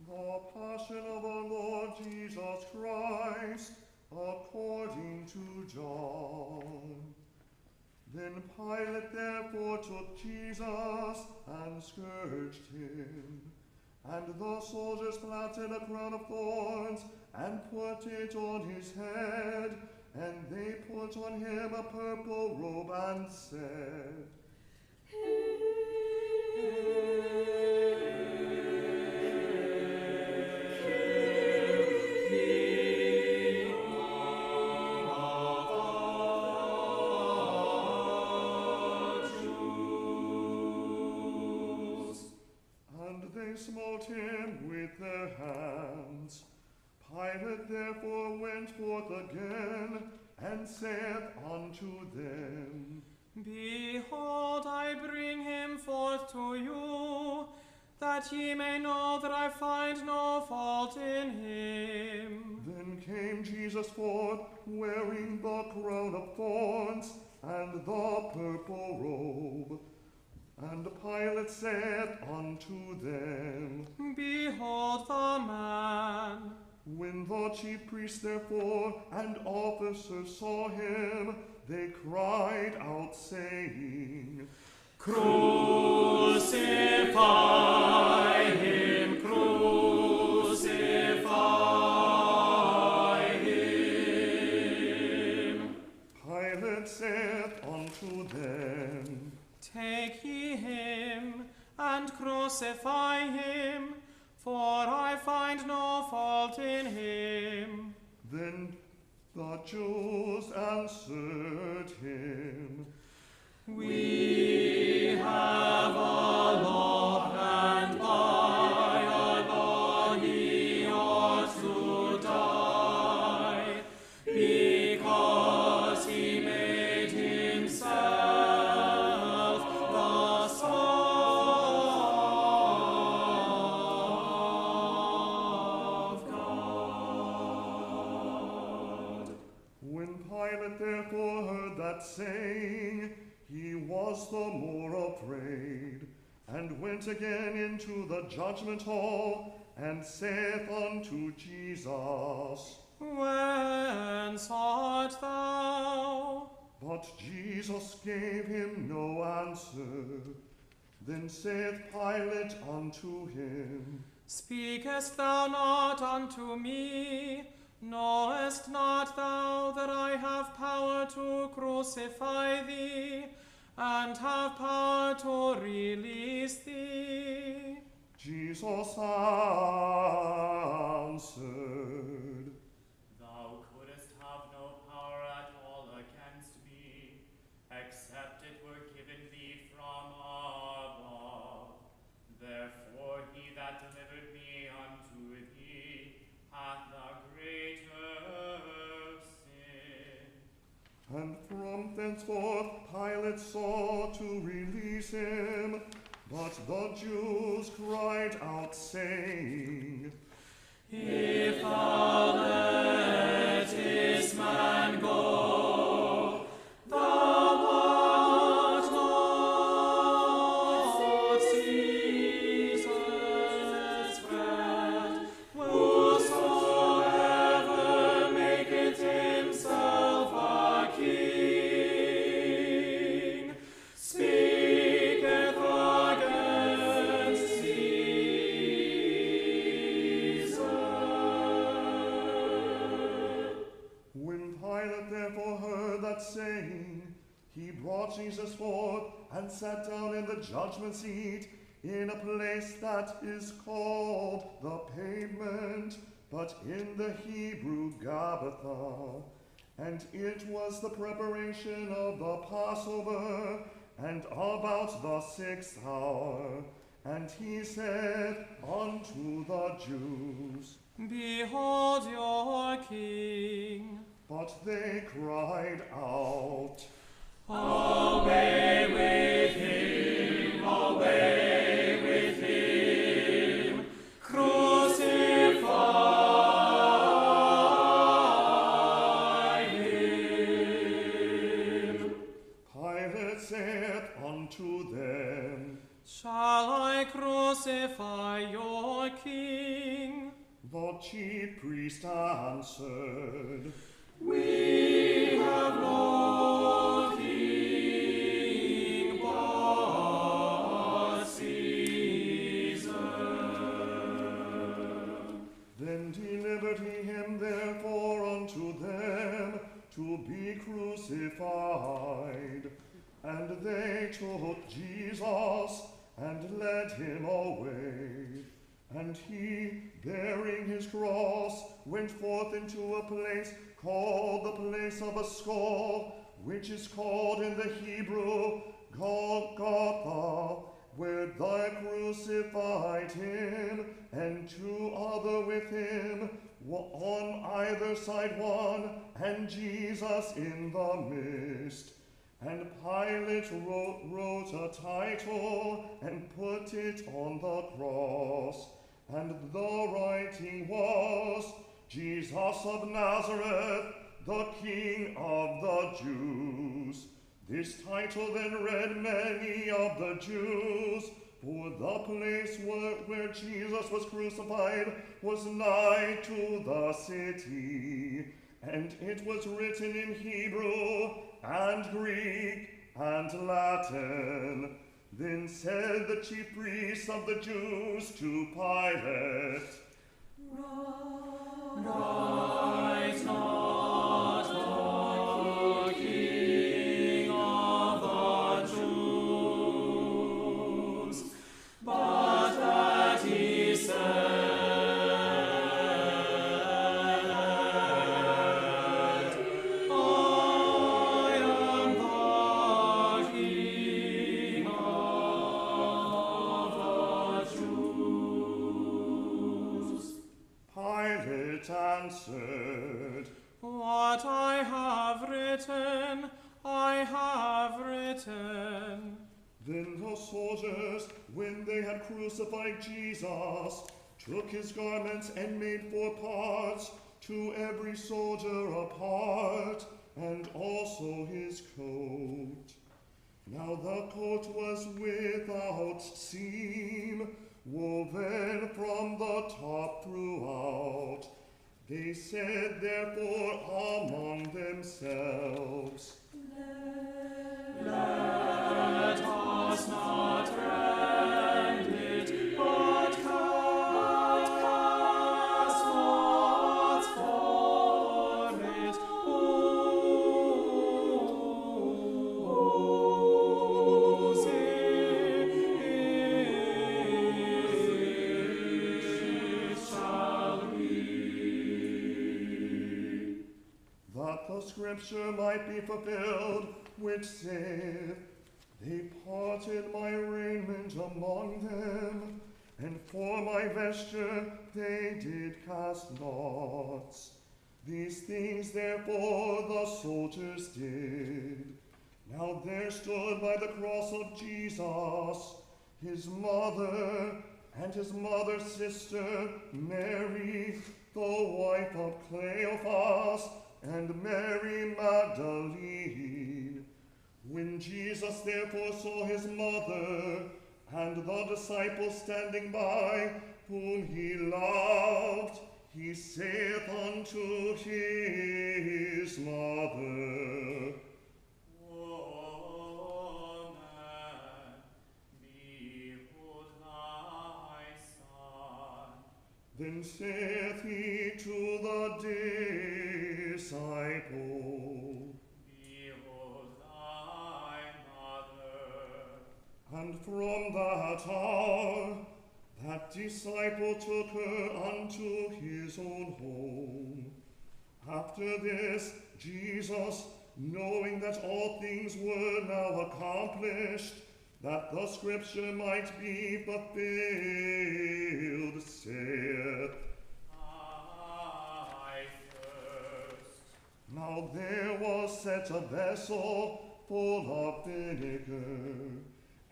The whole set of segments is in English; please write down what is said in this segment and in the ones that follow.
The Passion of our Lord Jesus Christ, according to John. Then Pilate therefore took Jesus and scourged him. And the soldiers planted a crown of thorns and put it on his head, and they put on him a purple robe and said, smote him with their hands. Pilate therefore went forth again, and saith unto them, Behold, I bring him forth to you, that ye may know that I find no fault in him. Then came Jesus forth, wearing the crown of thorns and the purple robe. And Pilate said unto them, Behold the man. When the chief priests therefore and officers saw him, they cried out, saying, Crucify him, crucify him. Pilate said unto them, Take ye him, and crucify him, for I find no fault in him. Then the Jews answered him, We have a law, and by our law he ought to die, because he made himself the Son of God. When Pilate therefore heard that saying, he was the more afraid, and went again into the judgment hall, and saith unto Jesus, Whence art thou? But Jesus gave him no answer. Then saith Pilate unto him, Speakest thou not unto me? Knowest not thou that I have power to crucify thee, and have power to release thee? Jesus answered, Thou couldst have no power at all against me, except it were given thee from above. Therefore he that delivered me unto thee hath the greater sin. And from thenceforth Pilate sought to release him, but the Jews cried out, saying, If thou lettest man go, thou art not Caesar's friend. Whosoever maketh himself a king speaketh against Caesar. When Pilate therefore heard that saying, he brought Jesus forth, and sat down in the judgment seat, in a place that is called the Pavement, but in the Hebrew Gabbatha. And it was the preparation of the Passover, and about the 6th hour. And he said unto the Jews, Behold your king. But they cried out, Away with him, away with him, crucify him. Pilate saith unto them, Shall I crucify crucify your King. The chief priest answered, We have no king but Caesar. Then delivered he him therefore unto them to be crucified. And they took Jesus and led him away. And he, bearing his cross, went forth into a place called the place of a skull, which is called in the Hebrew Golgotha, where they crucified him, and two other with him, on either side one, and Jesus in the midst. And Pilate wrote a title, and put it on the cross. And the writing was, Jesus of Nazareth, the King of the Jews. This title then read many of the Jews, for the place where Jesus was crucified was nigh to the city. And it was written in Hebrew, and Greek, and Latin. Then said the chief priests of the Jews to Pilate, Write not the King of the Jews, but that he said, answered, What I have written, I have written. Then the soldiers, when they had crucified Jesus, took his garments and made 4 parts, to every soldier a part, and also his coat. Now the coat was without seam, woven from the top throughout. They said therefore among themselves, Let us not rend it, but cast lots for it. Whose it shall be. That the scripture might be fulfilled, which saith, They parted my raiment among them, and for my vesture they did cast lots. These things therefore the soldiers did. Now there stood by the cross of Jesus his mother, and his mother's sister Mary, the wife of Cleophas, and Mary Magdalene. When Jesus therefore saw his mother, and the disciples standing by, whom he loved, he saith unto his mother, Woman, behold thy son. Then saith he to the disciple, Behold thy mother. and from that hour that disciple took her unto his own home. After this, Jesus, knowing that all things were now accomplished, that the scripture might be fulfilled, saith, I thirst. Now there was set a vessel full of vinegar,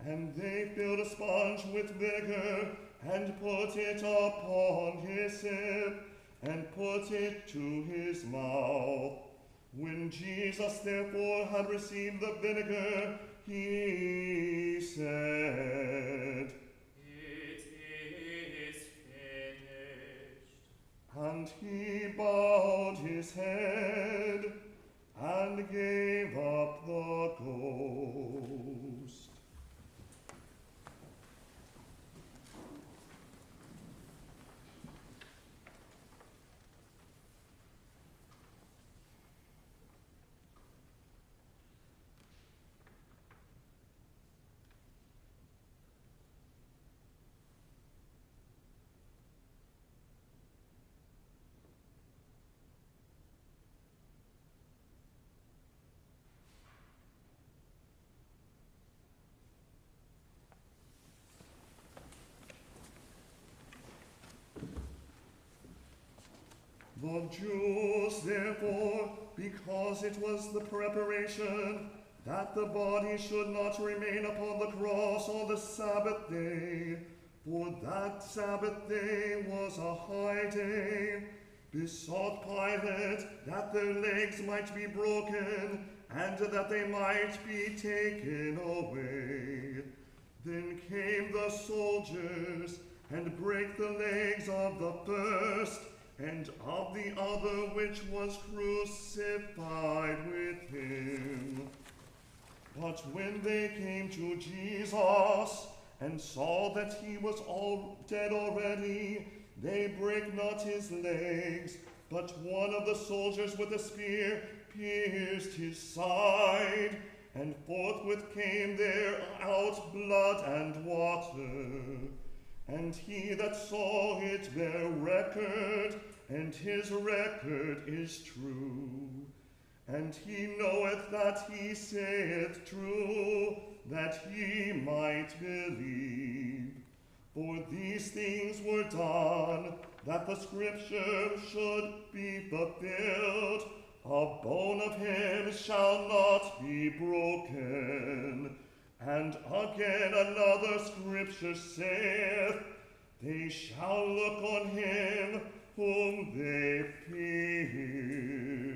and they filled a sponge with vinegar, and put it upon his hip, and put it to his mouth. When Jesus therefore had received the vinegar, he said, It And he bowed his head and gave up the ghost. The Jews, therefore, because it was the preparation that the body should not remain upon the cross on the Sabbath day, for that Sabbath day was a high day, besought Pilate that their legs might be broken, and that they might be taken away. Then came the soldiers, and brake the legs of the first, and of the other which was crucified with him. But when they came to Jesus, and saw that he was all dead already, they brake not his legs, but one of the soldiers with a spear pierced his side, and forthwith came there out blood and water. And he that saw it bare record, and his record is true. And he knoweth that he saith true, that ye might believe. For these things were done, that the scripture should be fulfilled, a bone of him shall not be broken. And again another scripture saith, they shall look on him whom they pierced.